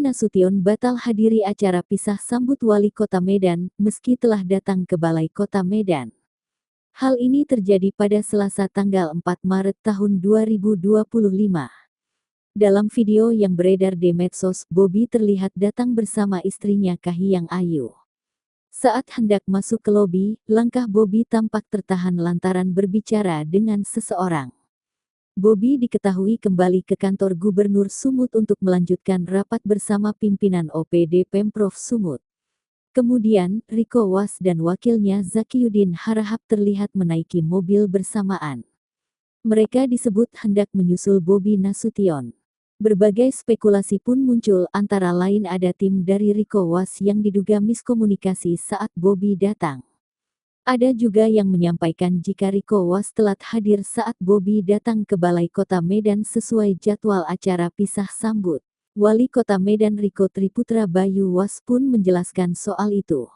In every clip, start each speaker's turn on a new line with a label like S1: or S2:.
S1: Nasution batal hadiri acara pisah sambut Wali Kota Medan, meski telah datang ke Balai Kota Medan. Hal ini terjadi pada Selasa tanggal 4 Maret tahun 2025. Dalam video yang beredar di medsos, Bobby terlihat datang bersama istrinya Kahiyang Ayu. Saat hendak masuk ke lobi, langkah Bobby tampak tertahan lantaran berbicara dengan seseorang. Bobby diketahui kembali ke kantor Gubernur Sumut untuk melanjutkan rapat bersama pimpinan OPD Pemprov Sumut. Kemudian, Riko Was dan wakilnya Zakiyudin Harahap terlihat menaiki mobil bersamaan. Mereka disebut hendak menyusul Bobby Nasution. Berbagai spekulasi pun muncul, antara lain ada tim dari Riko Was yang diduga miskomunikasi saat Bobby datang. Ada juga yang menyampaikan jika Riko Was telat hadir saat Bobby datang ke Balai Kota Medan sesuai jadwal acara pisah sambut. Wali Kota Medan Riko Triputra Bayu Was pun menjelaskan soal itu.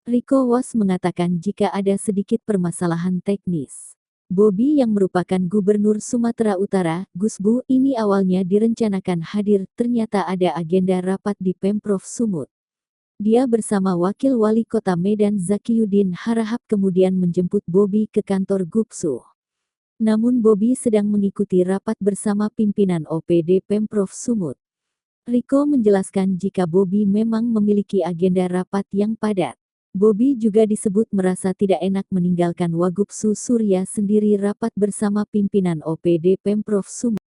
S1: Riko Was mengatakan jika ada sedikit permasalahan teknis. Bobby yang merupakan Gubernur Sumatera Utara, Gusbu, ini awalnya direncanakan hadir, ternyata ada agenda rapat di Pemprov Sumut. Dia bersama Wakil Wali Kota Medan Zakiyudin Harahap kemudian menjemput Bobby ke kantor Gubsu. Namun Bobby sedang mengikuti rapat bersama pimpinan OPD Pemprov Sumut. Riko menjelaskan jika Bobby memang memiliki agenda rapat yang padat. Bobby juga disebut merasa tidak enak meninggalkan Wagub Su Surya sendiri rapat bersama pimpinan OPD Pemprov Sumut.